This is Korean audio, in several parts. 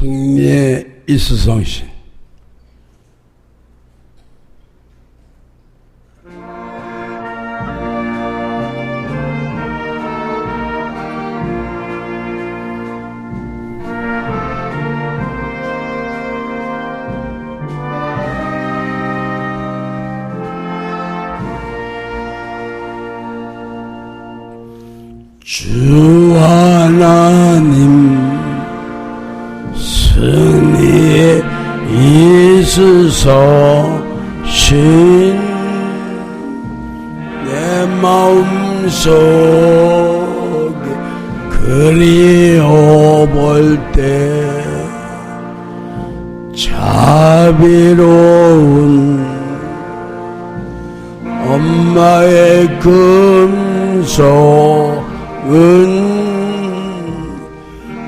승리의 이수성신. 주 하나님 승리의 이수서신 내 마음속에 그리워볼 때 자비로운 엄마의 금속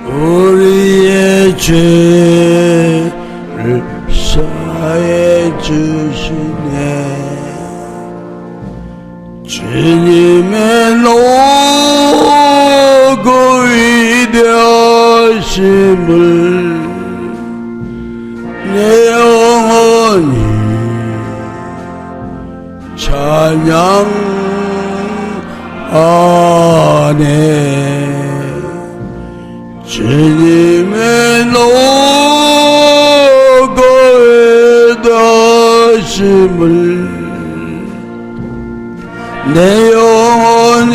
우리의 죄를 사해 주시네. 주님의 높고 위대하심을 내 영혼이 찬양하네. 주님의 높고 위대하심을 내 영혼이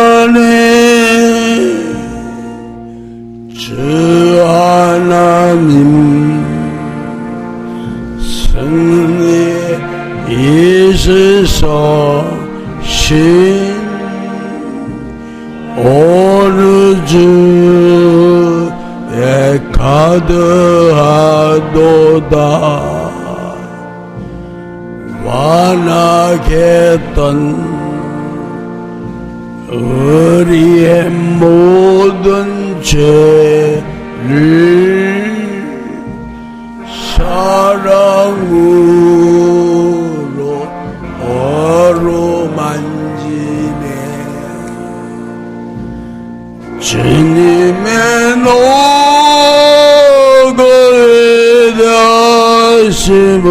찬양하네. 주 하나님 승리의 이수서신 오늘 주에 가득하도다. 완악했던 우리의 모든 죄를 사랑으로 어루만지네. 주님의 높고 위대하심을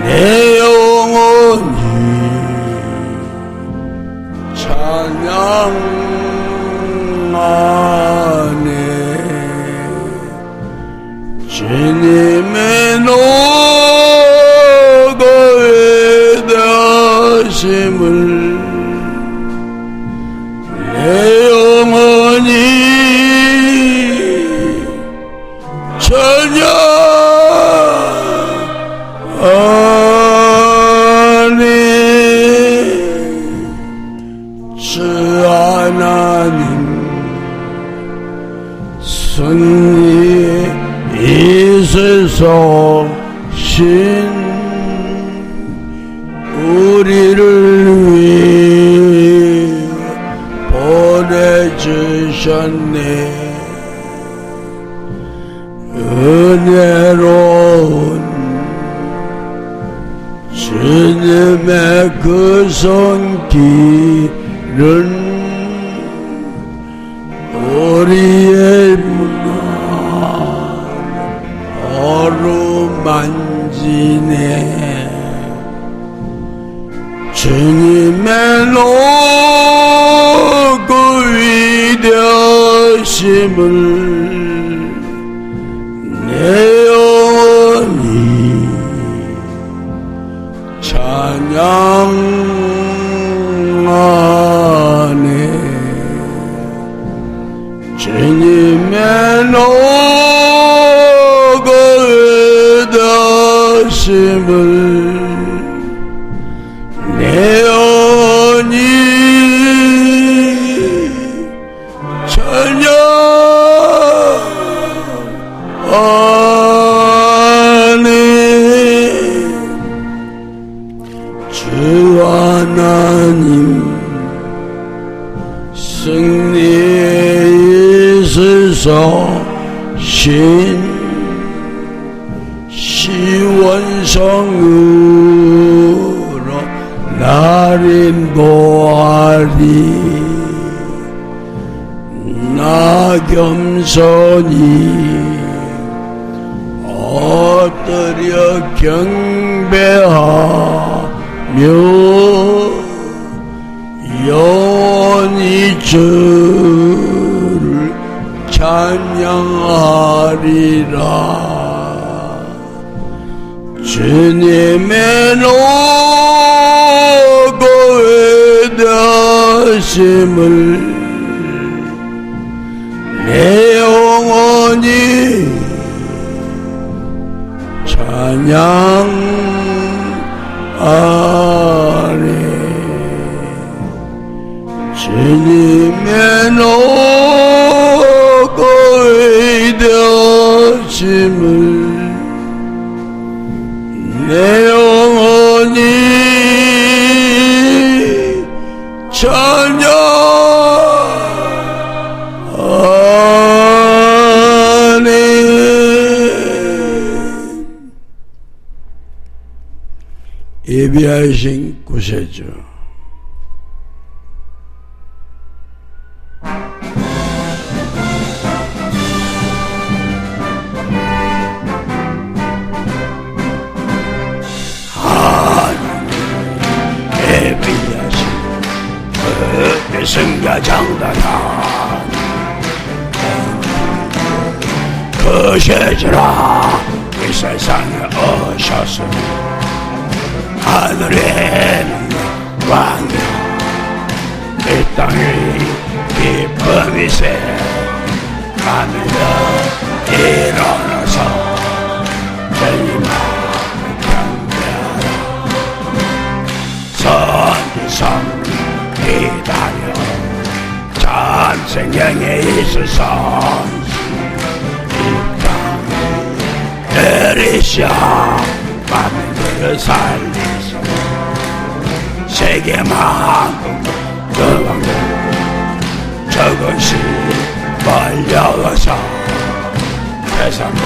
내 영혼이 찬양하네. 주님의 높고 위대하심을 내 영혼이 찬양하네. 주 하나님 승리의 이수서신 우리를 위해 보내주셨네. 은혜로운 주님의 그 손길은 우리의 문화 어루만지네. 주님의 높고 위대하심을 내 영혼이 찬양하네. 주님의 높고 위대하심을 내 영혼이 찬양하네. 주 하나님 승리의 이수서신 시원 음성으로 날 인도하리. 나 겸손히 엎드려 경배하며 영원히 주를 찬양하리라. 주님의 높고 위대하심을 내 영혼이 찬양하리. 주님의 높고 위대하심을 내 영혼이 찬양하리. 예비하신 구세주, 예비하신 그 승가장단한 구세주라 이 세상에 오셨으니 하늘에는 왕이 이 땅에 기쁨이세. 하늘에 일어나서 주님을 경배하라. 선지성 기다려 잠생경에 있으소. 이 땅에 내리셔 만민들을 살리소. 세계만국 그 왕국 조금씩 몰려와서 세상과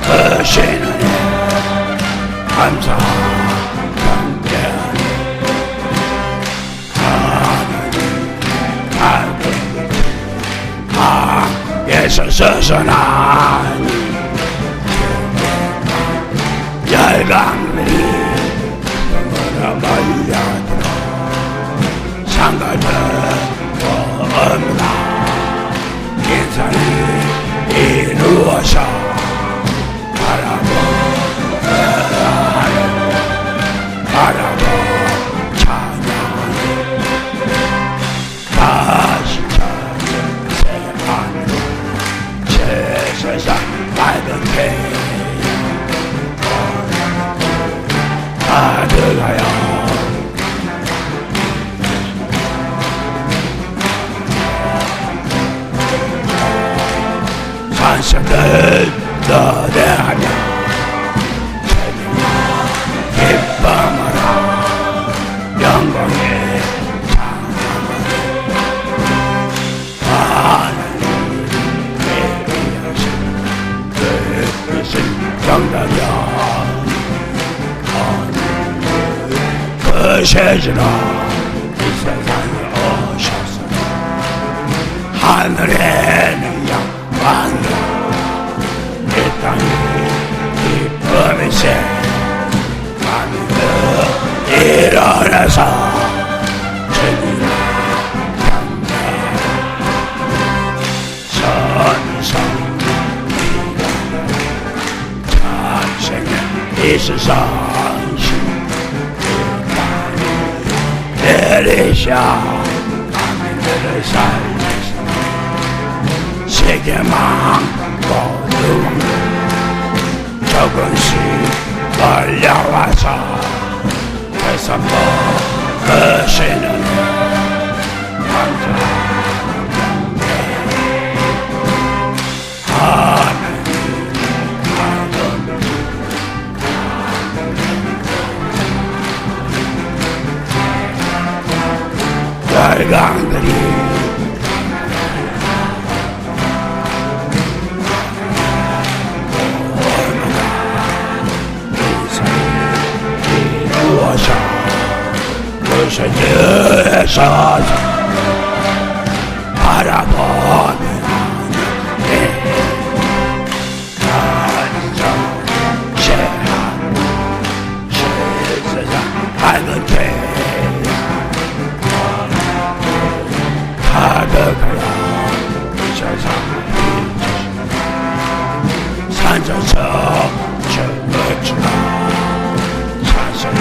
크시는 감사 경배하니 하나님 하늘에서 서서나니 열강들이 몰려들어 상가들 없나 인산이 이루어서 바라보 찬양하니 다시 찾은 새하늘 새 세상 맑은 태양 아들하여 산성들 너대하며 기뻐하라. 영광의 찬양하라. 하나님의 위하신 그 뜻은 정답이야. 구세주라 이 세상에 오셔서 하늘에는 영광이 이 땅에 기쁨이세. 하늘에 일어나서 주님을 경배하라. 선성 찬생에 있으소. 내리셔 만민들을 살리소. 세계만 모두 조금씩 몰려와서 회선모 크시는 감사 하나님 열강들이 얼마나 주에서 바라보는 하늘 때 가득하여 세상을 산전서 춤을 추다 사슬을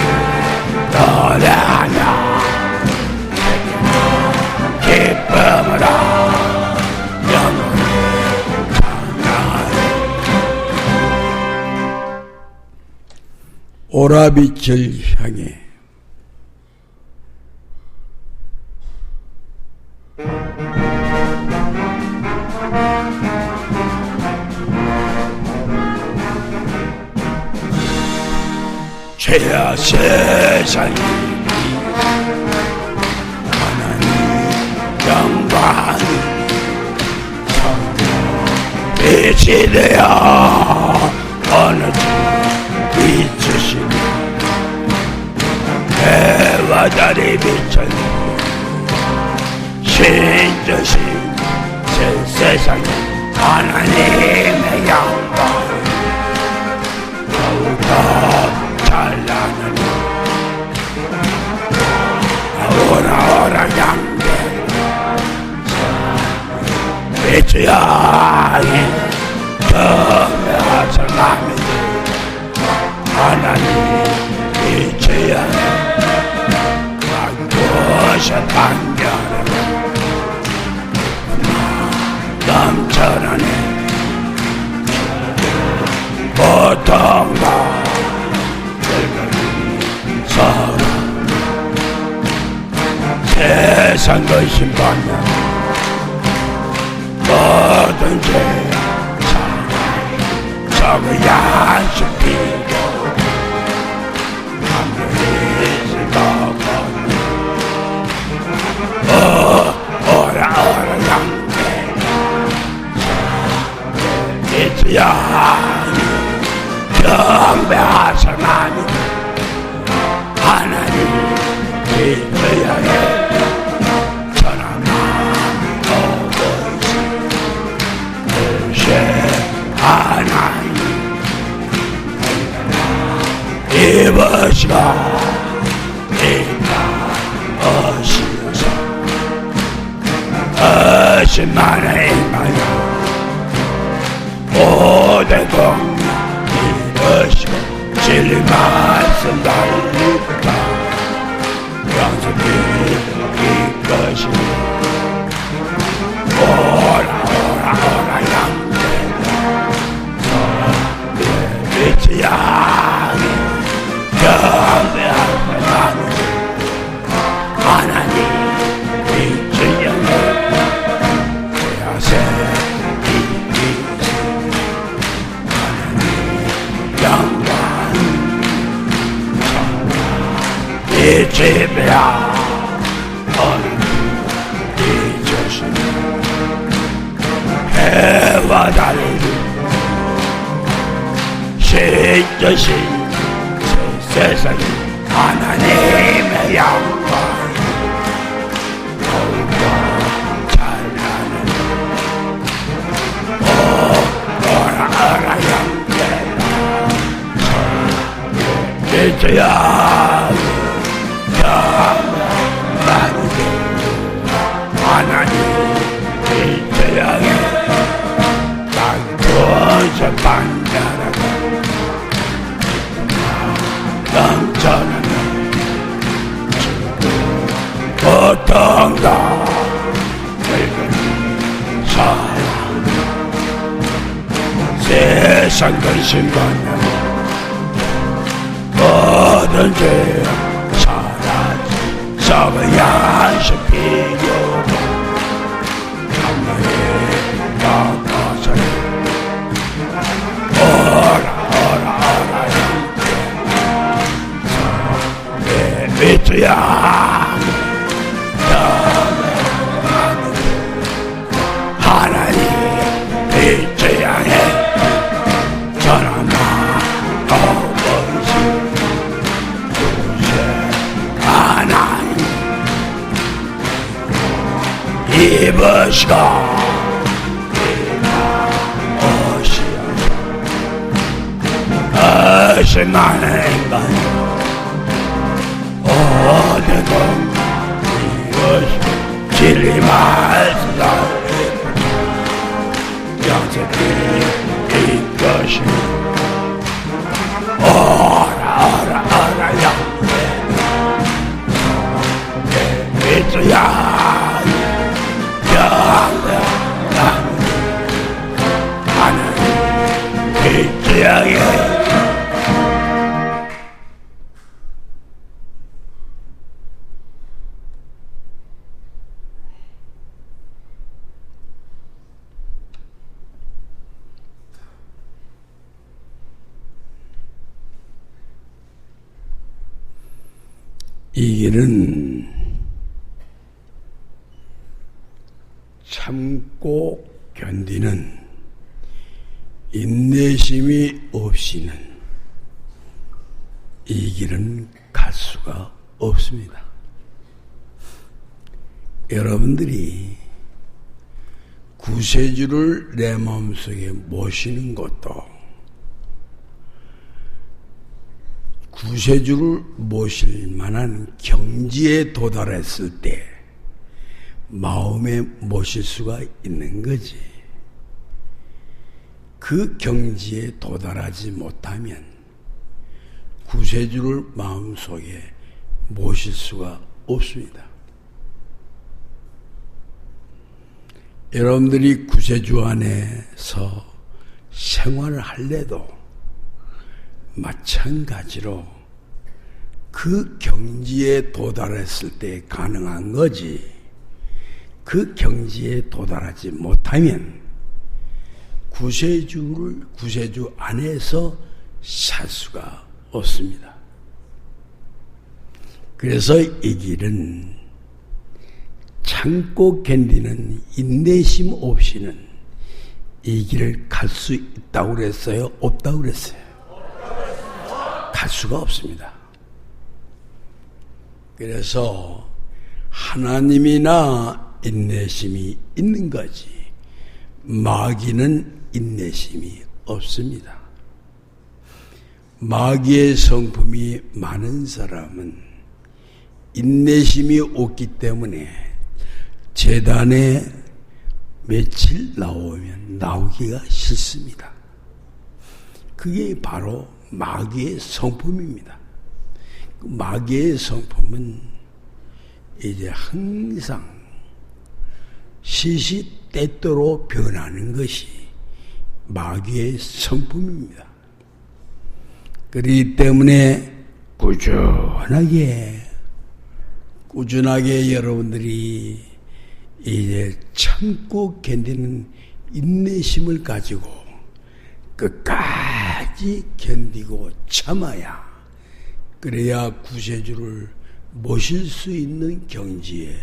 노래하며 기쁨으로 영원히 찬양하리. 오라빛을 향해 죄야 세상이 하나님 영광이 빛이 되어 어느 주 비추시니 해와 달이 비춰니 신주신 새 세상에 하나님의 영광 더욱더 찬란하니 오라 양대 빛이 향해 경배하사 나면 하나님 빛이 향해 그곳에 반겨라 넘쳐나네 보통과 서로 세상 것이 받는 모든 죄 적의 양식 비교 하늘이 먹었네 오라 양대 이지야 경배하사나니 하나님 빛을 향해 전함만 오고 있으 하나님 입으시고 이가으시면서 어신만에 임하여 모든 공양 이루시고 진리 말씀 달리다 영생이 이것이니 오라 양대 빛이 향해 경배하사나니 하나님 빛을 향해 되어세 이 집이야 어느 이주시니 해와 달이 신주신 세상에 하나님의 영광 더욱더 찬란하니 오라 양대 빛이야 하나님 빛을 향해 땅두어서 반자라고 넘쳐나는 고통과 늙은 사랑 세상 근심받는 모든 죄 사라지 썩은 양식 비교도 하늘에 꺾어서는 오라 내 빛이야 하나님 빛을 향해 전하나 오고 있으 하나님 입으시고 나는 인간 어디든 이것이 진리 말씀 양세히 이것이 어라 양세 이주야 나는 이주야에 이 길은 참고 견디는 인내심이 없이는 이 길은 갈 수가 없습니다. 여러분들이 구세주를 내 마음속에 모시는 것도 구세주를 모실 만한 경지에 도달했을 때 마음에 모실 수가 있는 거지. 그 경지에 도달하지 못하면 구세주를 마음속에 모실 수가 없습니다. 여러분들이 구세주 안에서 생활을 할래도 마찬가지로 그 경지에 도달했을 때 가능한 거지. 그 경지에 도달하지 못하면 구세주 안에서 살 수가 없습니다. 그래서 이 길은 참고 견디는 인내심 없이는 이 길을 갈 수 있다고 그랬어요? 없다고 그랬어요? 갈 수가 없습니다. 그래서 하나님이나 인내심이 있는 거지 마귀는 인내심이 없습니다. 마귀의 성품이 많은 사람은 인내심이 없기 때문에 제단에 며칠 나오면 나오기가 싫습니다. 그게 바로 마귀의 성품입니다. 마귀의 성품은 이제 항상 시시때때로 변하는 것이 마귀의 성품입니다. 그렇기 때문에 꾸준하게 여러분들이 이제 참고 견디는 인내심을 가지고 끝까지 견디고 참아야 그래야 구세주를 모실 수 있는 경지에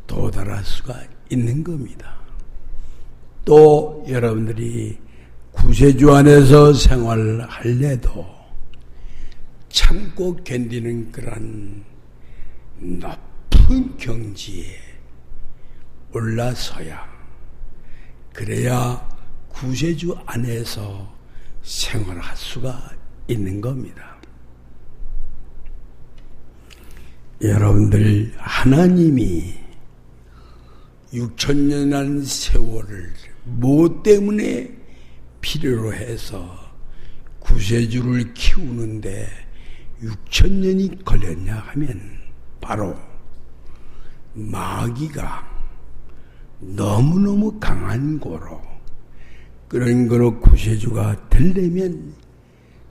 도달할 수가 있는 겁니다. 또 여러분들이 구세주 안에서 생활할래도 참고 견디는 그런 높은 경지에 올라서야 그래야 구세주 안에서 생활할 수가 있는 겁니다. 여러분들 하나님이 6천년이라는 세월을 무엇 때문에 필요로 해서 구세주를 키우는데 6천년이 걸렸냐 하면 바로 마귀가 너무너무 강한 거로 그런 거로 구세주가 되려면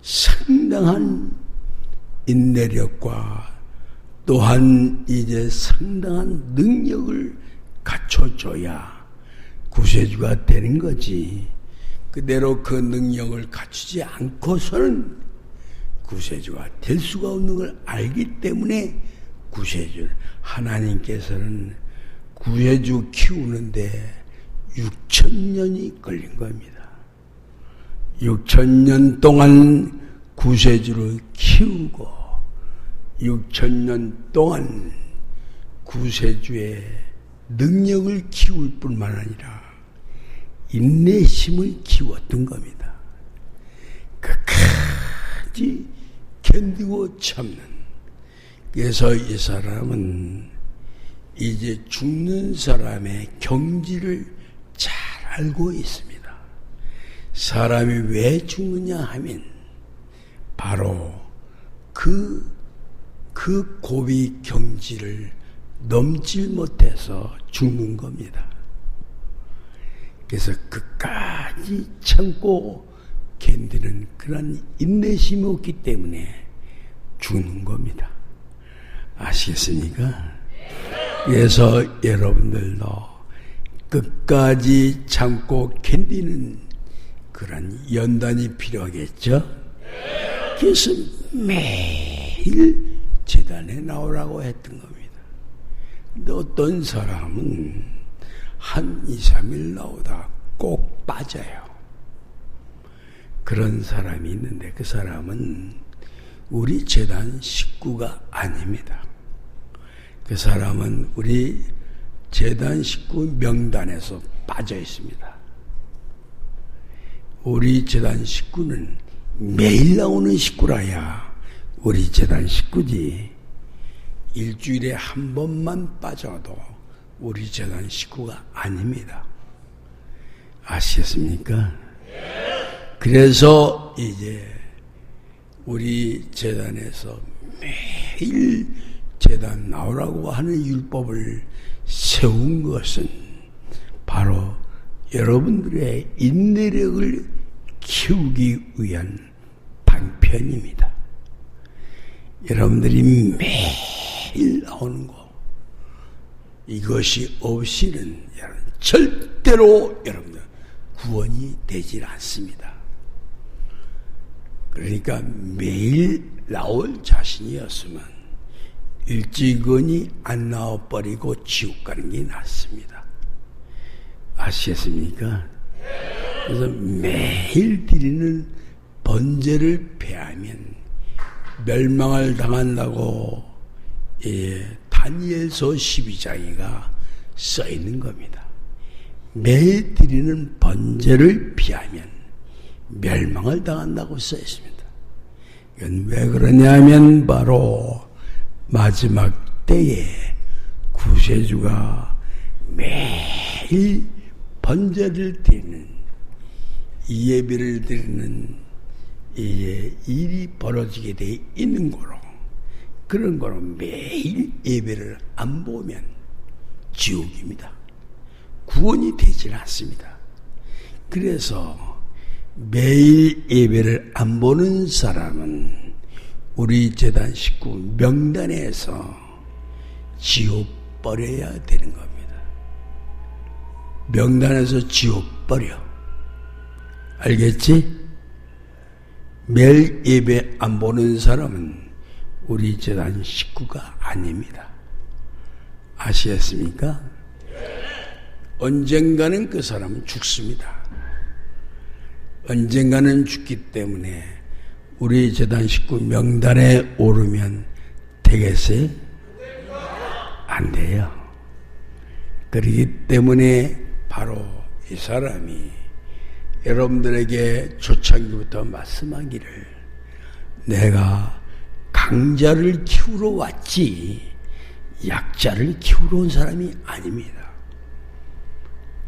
상당한 인내력과 또한 이제 상당한 능력을 갖춰줘야 구세주가 되는 거지. 그대로 그 능력을 갖추지 않고서는 구세주가 될 수가 없는 걸 알기 때문에 하나님께서는 구세주 키우는데 6천년이 걸린 겁니다. 6천년 동안 구세주를 키우고 6천년 동안 구세주의 능력을 키울 뿐만 아니라 인내심을 키웠던 겁니다. 끝까지 견디고 참는. 그래서 이 사람은 이제 죽는 사람의 경지를 잘 알고 있습니다. 사람이 왜 죽느냐 하면 바로 그 고비 경지를 넘질 못해서 죽는 겁니다. 그래서 끝까지 참고 견디는 그런 인내심이 없기 때문에 죽는 겁니다. 아시겠습니까? 그래서 여러분들도 끝까지 참고 견디는 그런 연단이 필요하겠죠? 그래서 매일 제단에 나오라고 했던 겁니다. 근데 어떤 사람은 한 2, 3일 나오다 꼭 빠져요. 그런 사람이 있는데 그 사람은 우리 제단 식구가 아닙니다. 그 사람은 우리 제단 식구 명단에서 빠져 있습니다. 우리 제단 식구는 매일 나오는 식구라야 우리 제단 식구지. 일주일에 한 번만 빠져도 우리 제단 식구가 아닙니다. 아시겠습니까? 그래서 이제 우리 제단에서 매일 제단 나오라고 하는 율법을 세운 것은 바로 여러분들의 인내력을 키우기 위한 방편입니다. 여러분들이 매일 나오는 거, 이것이 없이는 절대로 여러분들 구원이 되질 않습니다. 그러니까 매일 나올 자신이었으면 일찍은이 안 나와버리고 지옥 가는 게 낫습니다. 아시겠습니까? 그래서 매일 드리는 번제를 패하면 멸망을 당한다고 다니엘서 12장에가 써 있는 겁니다. 매일 드리는 번제를 피하면 멸망을 당한다고 써 있습니다. 이건 왜 그러냐면 바로 마지막 때에 구세주가 매일 번제를 드리는 이 예배를 드리는 일이 벌어지게 돼 있는 거로, 그런 거로 매일 예배를 안 보면 지옥입니다. 구원이 되질 않습니다. 그래서 매일 예배를 안 보는 사람은 우리 제단 식구 명단에서 지옥 버려야 되는 겁니다. 명단에서 지옥 버려. 알겠지? 매일 예배 안 보는 사람은 우리 제단 식구가 아닙니다. 아시겠습니까? 언젠가는 그 사람은 죽습니다. 언젠가는 죽기 때문에 우리 제단 식구 명단에 오르면 되겠어요? 안 돼요. 그렇기 때문에 바로 이 사람이 여러분들에게 초창기부터 말씀하기를, 내가 강자를 키우러 왔지 약자를 키우러 온 사람이 아닙니다.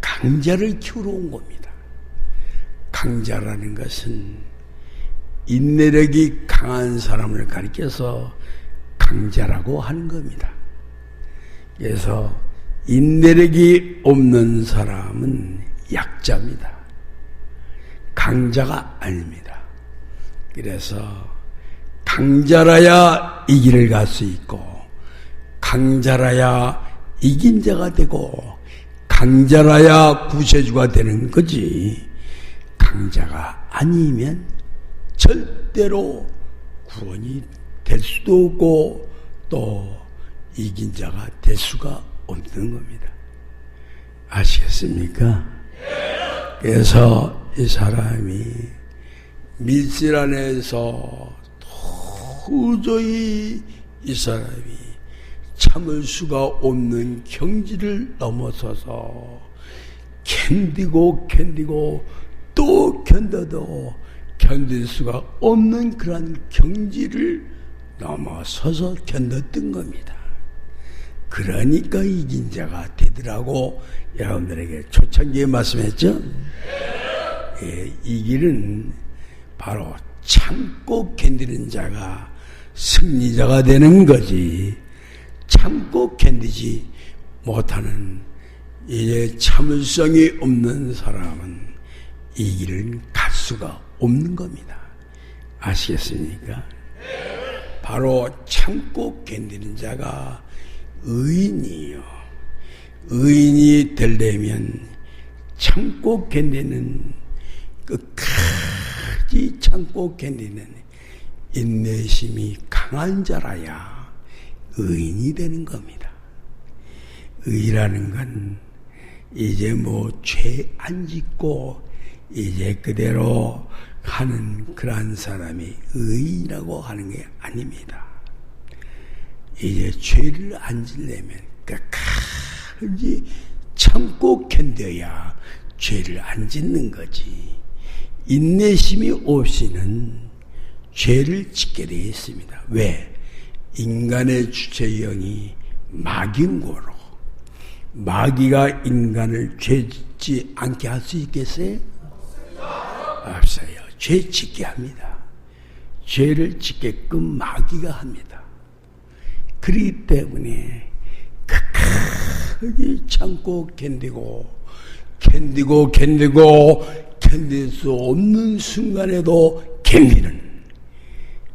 강자를 키우러 온 겁니다. 강자라는 것은 인내력이 강한 사람을 가리켜서 강자라고 하는 겁니다. 그래서 인내력이 없는 사람은 약자입니다. 강자가 아닙니다. 그래서 강자라야 이 길을 갈 수 있고, 강자라야 이긴 자가 되고, 강자라야 구세주가 되는 거지, 강자가 아니면 절대로 구원이 될 수도 없고 또 이긴 자가 될 수가 없는 겁니다. 아시겠습니까? 그래서 이 사람이 밀실 안에서 도저히 이 사람이 참을 수가 없는 경지를 넘어서서 견디고 또 견뎌도 견딜 수가 없는 그런 경지를 넘어서서 견뎠던 겁니다. 그러니까 이긴 자가 되더라고 여러분들에게 초창기에 말씀했죠. 이 길은 바로 참고 견디는 자가 승리자가 되는 거지, 참고 견디지 못하는 이제 참을성이 없는 사람은 이 길을 갈 수가 없는 겁니다. 아시겠습니까? 바로 참고 견디는 자가 의인이요. 의인이 되려면 참고 견디는, 끝까지 참고 견디는 인내심이 강한 자라야 의인이 되는 겁니다. 의라는 건 이제 죄 안 짓고 이제 그대로 하는 그러한 사람이 의인이라고 하는 게 아닙니다. 이제 죄를 안 지려면 끝까지 참고 견뎌야 죄를 안 짓는 거지. 인내심이 없이는 죄를 짓게 되어 있습니다. 왜? 인간의 주체형이 마귀인 거로. 마귀가 인간을 죄 짓지 않게 할 수 있겠어요? 없어요. 죄 짓게 합니다. 죄를 짓게끔 마귀가 합니다. 그렇기 때문에 끝까지 참고 견디고 견딜 수 없는 순간에도 견디는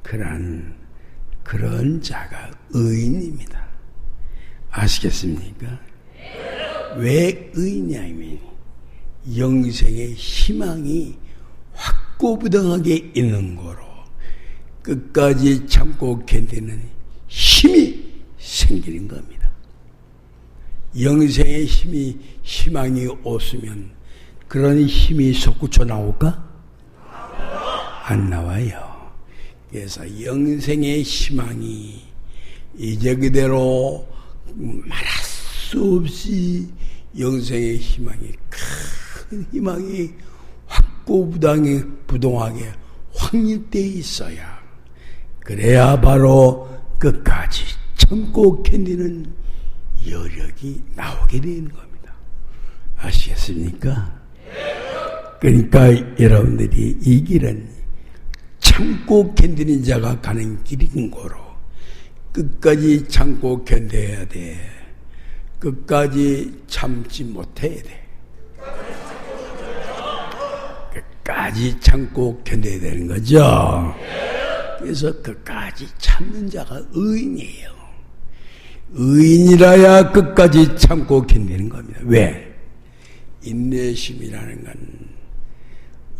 그런 자가 의인입니다. 아시겠습니까? 왜 의인이냐면 영생의 희망이 확고부동하게 있는 거로 끝까지 참고 견디는 힘이 생기는 겁니다. 영생의 희망이 없으면 그런 힘이 솟구쳐 나올까? 안 나와요. 그래서 영생의 희망이 이제 그대로 말할 수 없이 영생의 희망이, 큰 희망이 확고부동하게 확립되어 있어야, 그래야 바로 끝까지 참고 견디는 여력이 나오게 되는 겁니다. 아시겠습니까? 그러니까 여러분들이 이 길은 참고 견디는 자가 가는 길인 거로 끝까지 참고 견뎌야 돼. 끝까지 참지 못해야 돼. 끝까지 참고 견뎌야 되는 거죠. 그래서 끝까지 참는 자가 의인이에요. 의인이라야 끝까지 참고 견디는 겁니다. 왜? 인내심이라는 건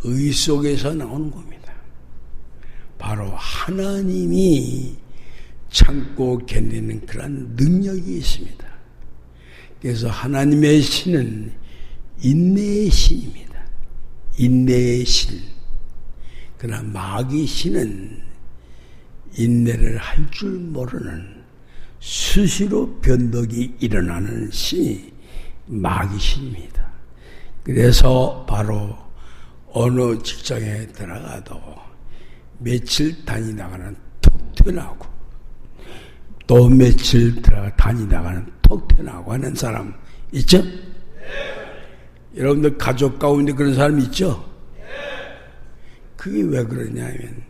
의 속에서 나오는 겁니다. 바로 하나님이 참고 견디는 그런 능력이 있습니다. 그래서 하나님의 신은 인내의 신입니다. 인내의 신. 그러나 마귀 신은 인내를 할 줄 모르는 수시로 변덕이 일어나는 신이 마귀 신입니다. 그래서 바로 어느 직장에 들어가도 며칠 다니다가는 톡 튀어나오고 또 며칠 다니다가는 톡 튀어나오고 하는 사람 있죠? 여러분들 가족 가운데 그런 사람 있죠? 그게 왜 그러냐면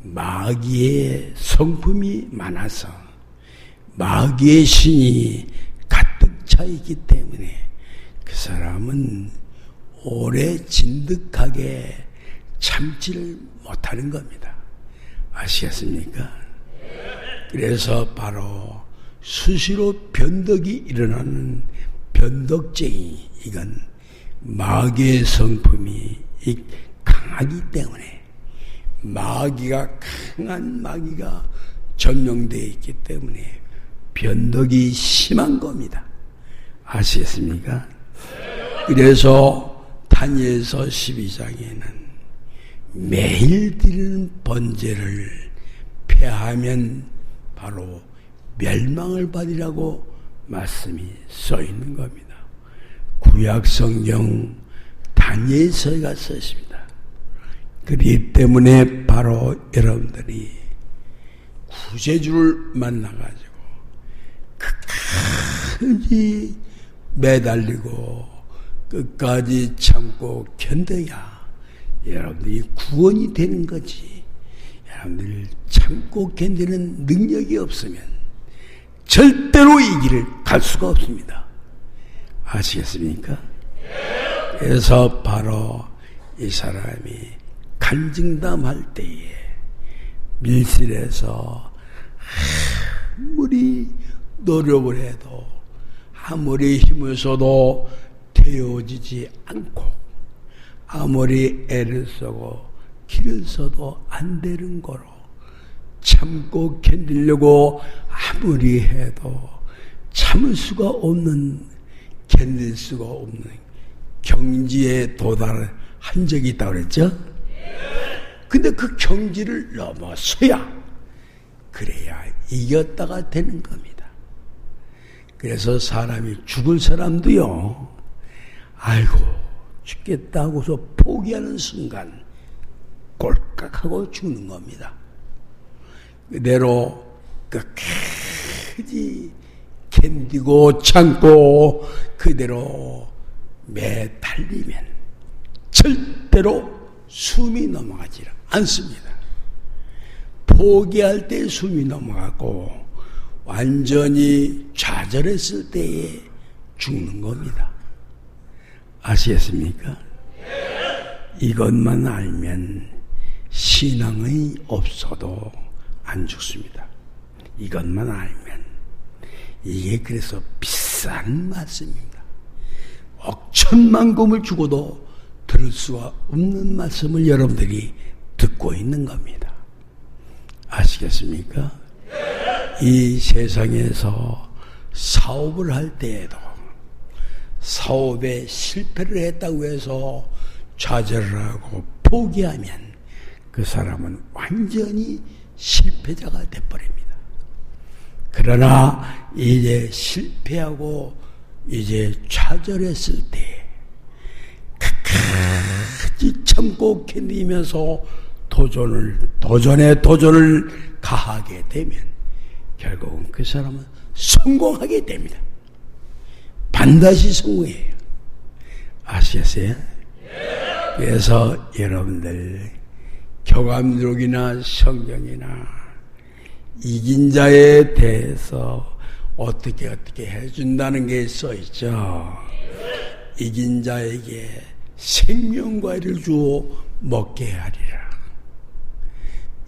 마귀의 성품이 많아서 마귀의 신이 가득 차 있기 때문에 그 사람은 오래 진득하게 참지를 못하는 겁니다. 아시겠습니까? 그래서 바로 수시로 변덕이 일어나는 변덕쟁이, 이건 마귀의 성품이 강하기 때문에, 강한 마귀가 점령되어 있기 때문에 변덕이 심한 겁니다. 아시겠습니까? 그래서 다니엘서 12장에는 매일 드리는 번제를 폐하면 바로 멸망을 받으라고 말씀이 써 있는 겁니다. 구약 성경 다니엘서가 써 있습니다. 그렇기 때문에 바로 여러분들이 구세주를 만나가지고 끝까지 매달리고 끝까지 참고 견뎌야 여러분들이 구원이 되는 거지. 여러분들 참고 견디는 능력이 없으면 절대로 이 길을 갈 수가 없습니다. 아시겠습니까? 그래서 바로 이 사람이 간증담할 때에 밀실에서 아무리 노력을 해도 아무리 힘을 써도 되어지지 않고 아무리 애를 쓰고 길을 써도 안 되는 거로 참고 견디려고 아무리 해도 참을 수가 없는, 견딜 수가 없는 경지에 도달한 적이 있다고 그랬죠? 근데 그 경지를 넘어서야 그래야 이겼다가 되는 겁니다. 그래서 사람이 죽을 사람도요, 아이고 죽겠다 하고서 포기하는 순간 꼴깍하고 죽는 겁니다. 그대로 끝까지 견디고 참고 그대로 매달리면 절대로 숨이 넘어가지 않습니다. 포기할 때 숨이 넘어가고 완전히 좌절했을 때에 죽는 겁니다. 아시겠습니까? 이것만 알면 신앙이 없어도 안 죽습니다. 이것만 알면. 이게 그래서 비싼 말씀입니다. 억천만금을 주고도 들을 수가 없는 말씀을 여러분들이 듣고 있는 겁니다. 아시겠습니까? 이 세상에서 사업을 할 때에도 사업에 실패를 했다고 해서 좌절을 하고 포기하면 그 사람은 완전히 실패자가 돼버립니다. 그러나 이제 실패하고 이제 좌절했을 때 끝까지 참고 견디면서 도전에 도전을 가하게 되면 결국은 그 사람은 성공하게 됩니다. 반드시 성공해요. 아시겠어요? 그래서 여러분들 교감록이나 성경이나 이긴 자에 대해서 어떻게 해준다는 게 써있죠. 이긴 자에게 생명과를 주어 먹게 하리라.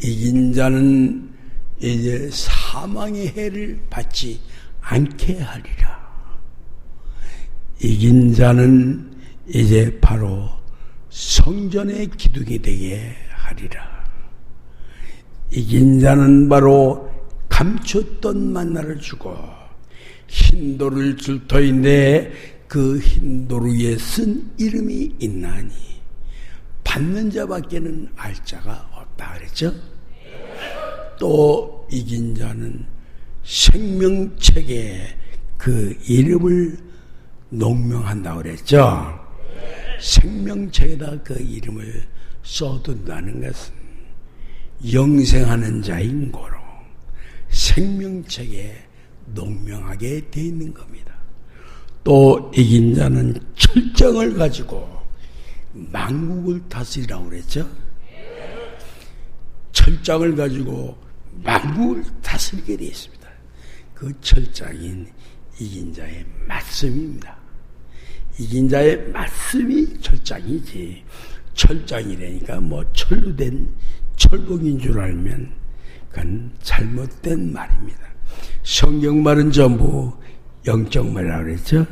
이긴 자는 이제 사망의 해를 받지 않게 하리라. 이긴 자는 이제 바로 성전의 기둥이 되게 하리라. 이긴 자는 바로 감췄던 만나를 주고 흰돌을 줄 터인데 그 흰돌 위에 쓴 이름이 있나니 받는 자밖에는 알 자가 없다 그랬죠? 또 이긴 자는 생명책에 그 이름을 농명한다고 그랬죠? 생명책에다 그 이름을 써둔다는 것은 영생하는 자인 거로 생명책에 농명하게 되어 있는 겁니다. 또 이긴 자는 철장을 가지고 만국을 다스리라고 그랬죠? 철장을 가지고 만국을 다스리게 되어 있습니다. 그 철장인 이긴 자의 말씀입니다. 이긴 자의 말씀이 철장이지, 철장이라니까 뭐 철로 된 철봉인 줄 알면 그건 잘못된 말입니다. 성경 말은 전부 영적 말이라고 그랬죠?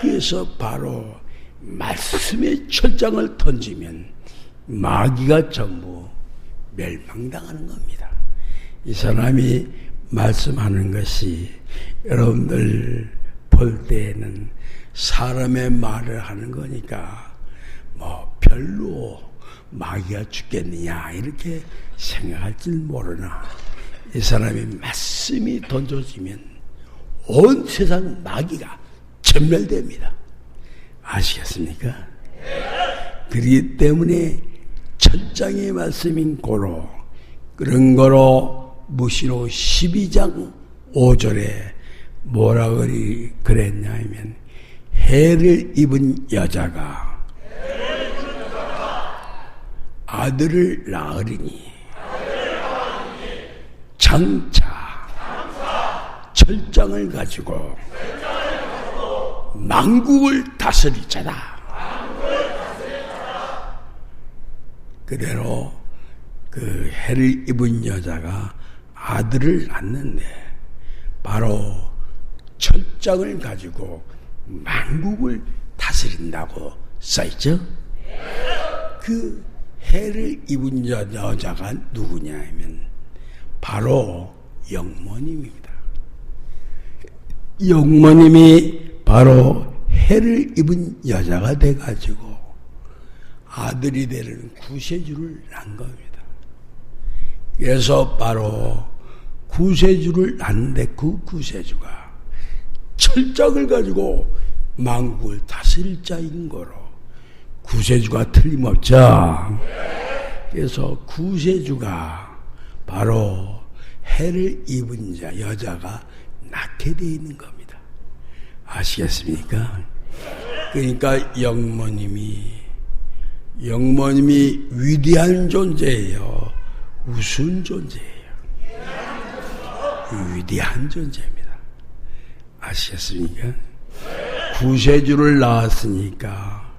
그래서 바로 말씀의 철장을 던지면 마귀가 전부 멸망당하는 겁니다. 이 사람이 말씀하는 것이 여러분들 볼 때에는 사람의 말을 하는 거니까 뭐 별로 마귀가 죽겠느냐 이렇게 생각할지 모르나 이 사람이 말씀이 던져지면 온 세상 마귀가 전멸됩니다. 아시겠습니까? 그렇기 때문에 철장의 말씀인 고로, 그런 무시로 12장 5절에 뭐라 그랬냐 하면, 해를 입은 여자가 아들을 낳으리니 장차 철장을 가지고 만국을 다스리자다. 그대로 그 해를 입은 여자가 아들을 낳는데 바로 철장을 가지고 만국을 다스린다고 써있죠. 그 해를 입은 여자가 누구냐 하면 바로 영모님입니다. 영모님이 바로 해를 입은 여자가 돼가지고 아들이 되는 구세주를 낳은 겁니다. 그래서 바로 구세주를 낳는데 그 구세주가 철장을 가지고 만국을 다스릴 자인 거로 구세주가 틀림없죠. 그래서 구세주가 바로 해를 입은 자 여자가 낳게 되어 있는 겁니다. 아시겠습니까? 그러니까 영모님이 위대한 존재예요. 우스운 존재예요. 위대한 존재입니다. 아시겠습니까? 구세주를 낳았으니까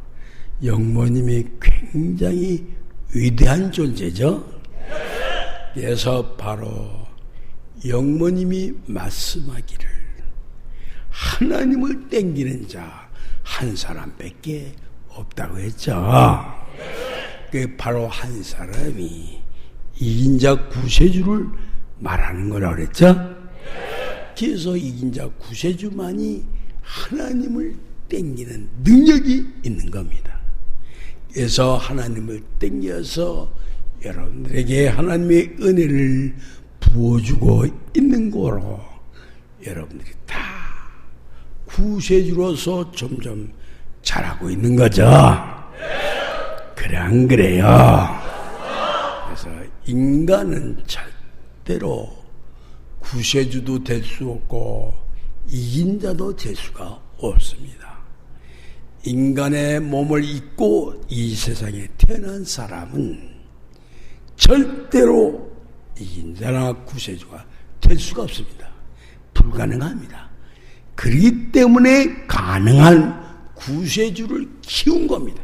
영모님이 굉장히 위대한 존재죠. 그래서 바로 영모님이 말씀하기를 하나님을 땡기는 자 한 사람밖에 없다고 했죠. 그 바로 한 사람이 이긴 자 구세주를 말하는 거라고 그랬죠. 그래서 이긴 자 구세주만이 하나님을 땡기는 능력이 있는 겁니다. 그래서 하나님을 땡겨서 여러분들에게 하나님의 은혜를 부어주고 있는 거로 여러분들이 다 구세주로서 점점 자라고 있는 거죠. 그래 안 그래요? 그래서 인간은 절대로 구세주도 될 수 없고 이긴 자도 될 수가 없습니다. 인간의 몸을 입고 이 세상에 태어난 사람은 절대로 이긴 자나 구세주가 될 수가 없습니다. 불가능합니다. 그렇기 때문에 가능한 구세주를 키운 겁니다.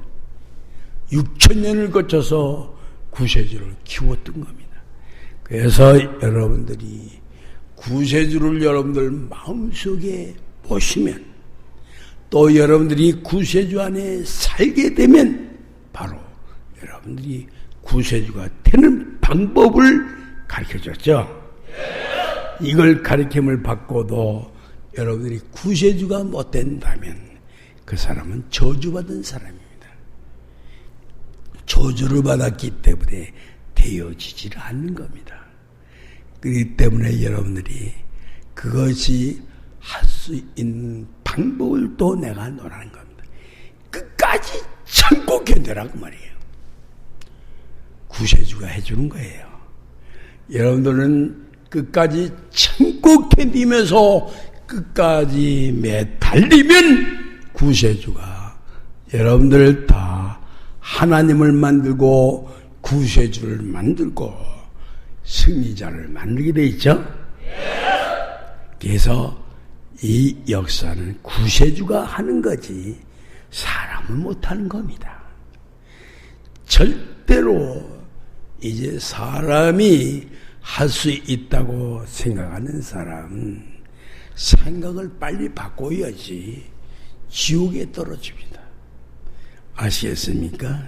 6,000년을 거쳐서 구세주를 키웠던 겁니다. 그래서 여러분들이 구세주를 여러분들 마음속에 보시면 또 여러분들이 구세주 안에 살게 되면 바로 여러분들이 구세주가 되는 방법을 가르쳐줬죠. 이걸 가르침을 받고도 여러분들이 구세주가 못 된다면 그 사람은 저주받은 사람입니다. 저주를 받았기 때문에 되어지질 않는 겁니다. 그렇기 때문에 여러분들이 그것이 할 수 있는 방법을 또 내가 노라는 겁니다. 끝까지 참고 견뎌라고 말이에요. 구세주가 해주는 거예요. 여러분들은 끝까지 참고 견디면서 끝까지 매달리면 구세주가 여러분들 다 하나님을 만들고 구세주를 만들고 승리자를 만들게 돼 있죠. 그래서 이 역사는 구세주가 하는 거지 사람은 못하는 겁니다. 절대로 이제 사람이 할 수 있다고 생각하는 사람은 생각을 빨리 바꿔야지 지옥에 떨어집니다. 아시겠습니까?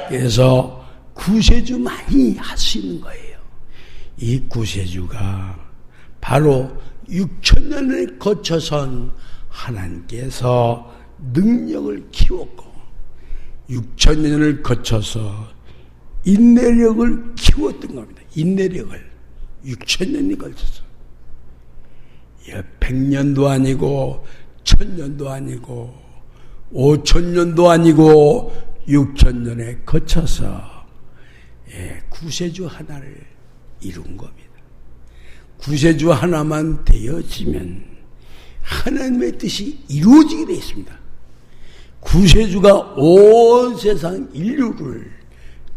그래서 구세주만이 할 수 있는 거예요. 이 구세주가 바로 6,000년을 거쳐선 하나님께서 능력을 키웠고 6,000년을 거쳐서 인내력을 키웠던 겁니다. 인내력을. 6,000년이 걸쳐서 100년도 아니고 1000년도 아니고 5000년도 아니고 6000년에 거쳐서 구세주 하나를 이룬 겁니다. 구세주 하나만 되어지면 하나님의 뜻이 이루어지게 되어 있습니다. 구세주가 온 세상 인류를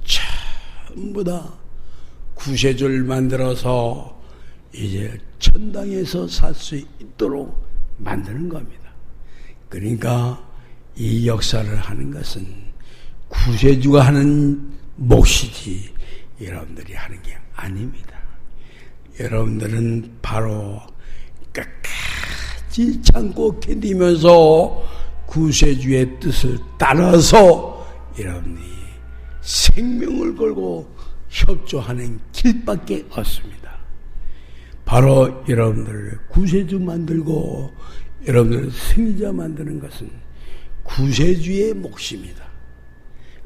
전부 다 구세주를 만들어서 이제 천당에서 살 수 있도록 만드는 겁니다. 그러니까 이 역사를 하는 것은 구세주가 하는 몫이지 여러분들이 하는 게 아닙니다. 여러분들은 바로 끝까지 참고 견디면서 구세주의 뜻을 따라서 여러분이 생명을 걸고 협조하는 길밖에 없습니다. 바로 여러분들을 구세주 만들고 여러분들을 승리자 만드는 것은 구세주의 몫입니다.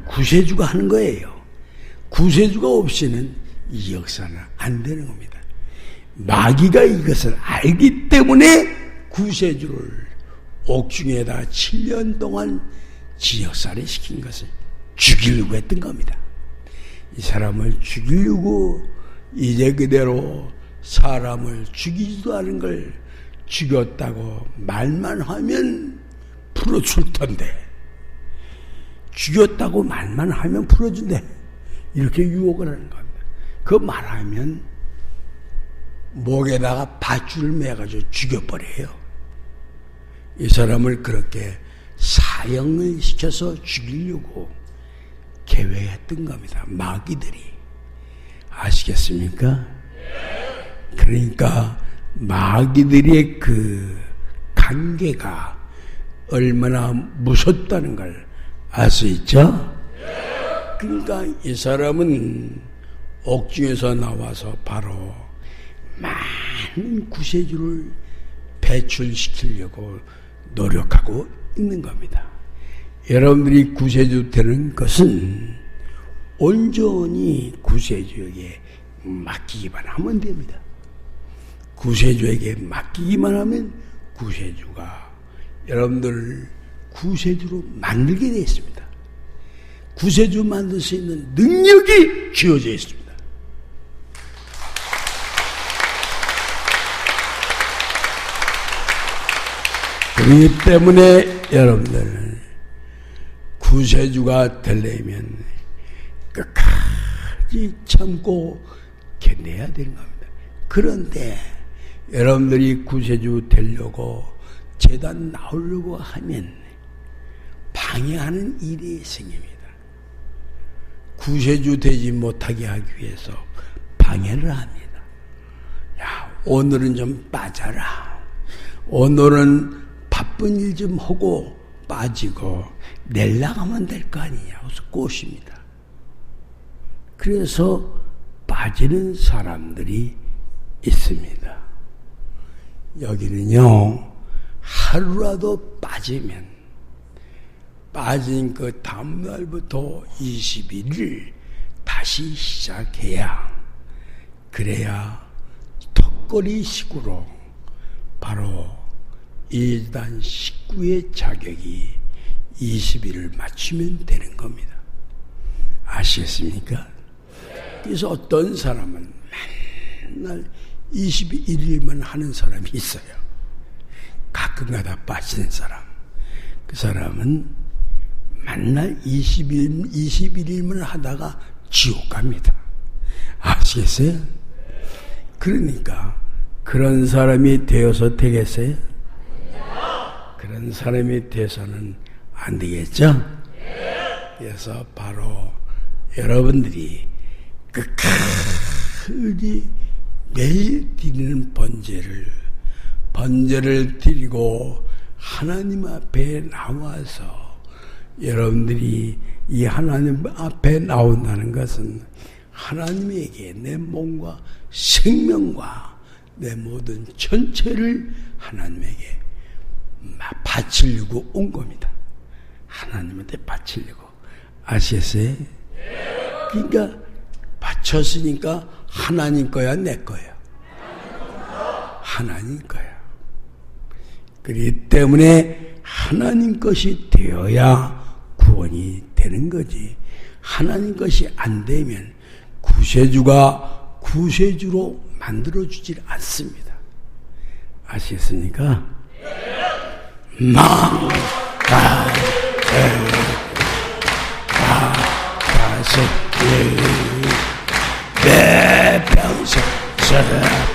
구세주가 하는 거예요. 구세주가 없이는 이 역사는 안 되는 겁니다. 마귀가 이것을 알기 때문에 구세주를 옥중에다 7년 동안 지역살이 시킨 것을 죽이려고 했던 겁니다. 이 사람을 죽이려고 이제 그대로 사람을 죽이지도 않은 걸 죽였다고 말만 하면 풀어줄 텐데, 죽였다고 말만 하면 풀어준대, 이렇게 유혹을 하는 겁니다. 그 말하면 목에다가 밧줄을 매가지고 죽여버려요. 이 사람을 그렇게 사형을 시켜서 죽이려고 계획했던 겁니다. 마귀들이. 아시겠습니까? 그러니까 마귀들의 그 관계가 얼마나 무섭다는 걸 알 수 있죠? 그러니까 이 사람은 옥중에서 나와서 바로 많은 구세주를 배출시키려고 노력하고 있는 겁니다. 여러분들이 구세주 되는 것은 온전히 구세주에게 맡기기만 하면 됩니다. 구세주에게 맡기기만 하면 구세주가 여러분들을 구세주로 만들게 되어 있습니다. 구세주 만들 수 있는 능력이 주어져 있습니다. 그렇기 때문에 여러분들은 구세주가 되려면 끝까지 참고 견뎌야 되는 겁니다. 그런데 여러분들이 구세주 되려고 제단 나오려고 하면 방해하는 일이 생깁니다. 구세주 되지 못하게 하기 위해서 방해를 합니다. 야, 오늘은 좀 빠져라. 오늘은 바쁜 일 좀 하고 빠지고 내일 나가면 될 거 아니냐. 그래서 꼬십니다. 그래서 빠지는 사람들이 있습니다. 여기는요, 하루라도 빠지면 빠진 그 다음날부터 21일 다시 시작해야, 그래야 턱걸이식으로 바로 이단 식구의 자격이 20일을 맞추면 되는 겁니다. 아시겠습니까? 그래서 어떤 사람은 맨날 21일만 하는 사람이 있어요. 가끔가다 빠지는 사람. 그 사람은 맨날 21일만 하다가 지옥 갑니다. 아시겠어요? 그러니까 그런 사람이 되어서 되겠어요? 그런 사람이 돼서는 안 되겠죠? 그래서 바로 여러분들이 끝까지 매일 드리는 번제를 드리고 하나님 앞에 나와서 여러분들이 이 하나님 앞에 나온다는 것은 하나님에게 내 몸과 생명과 내 모든 전체를 하나님에게 바치려고 온 겁니다. 하나님한테 바치려고. 아시겠어요? 그러니까 바쳤으니까 하나님 거야, 내 거야? 하나님 거야. 그렇기 때문에 하나님 것이 되어야 구원이 되는 거지. 하나님 것이 안 되면 구세주가 구세주로 만들어주질 않습니다. 아시겠습니까? 내 평생 살게 하소.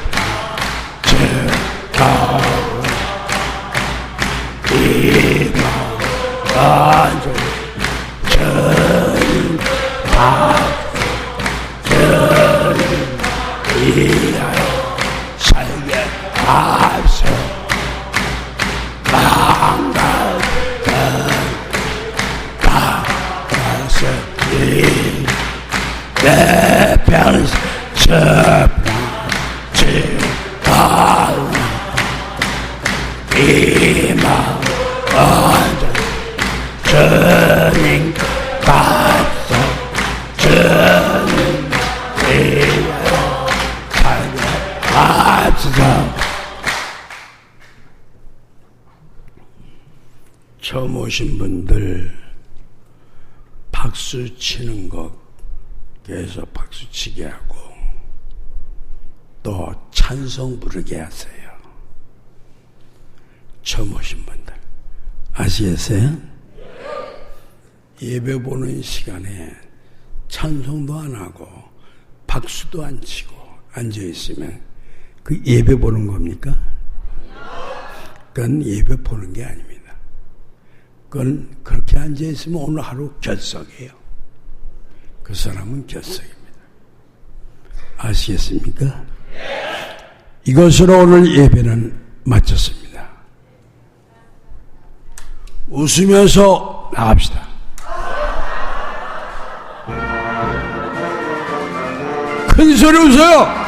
내 평생 이 마음 완전 주님 받소. 주님 이여 살게 하소서. 처음 오신 분들 박수 치는 것 계속 박수 치게 하고 또 찬송 부르게 하세요. 처음 오신 분들 아시겠어요? 예배 보는 시간에 찬송도 안 하고 박수도 안 치고 앉아있으면 그 예배 보는 겁니까? 그건 예배 보는 게 아닙니다. 그건 그렇게 앉아있으면 오늘 하루 결석이에요. 그 사람은 결석입니다. 아시겠습니까? 이것으로 오늘 예배는 마쳤습니다. 웃으면서 나갑시다. 큰 소리 웃어요.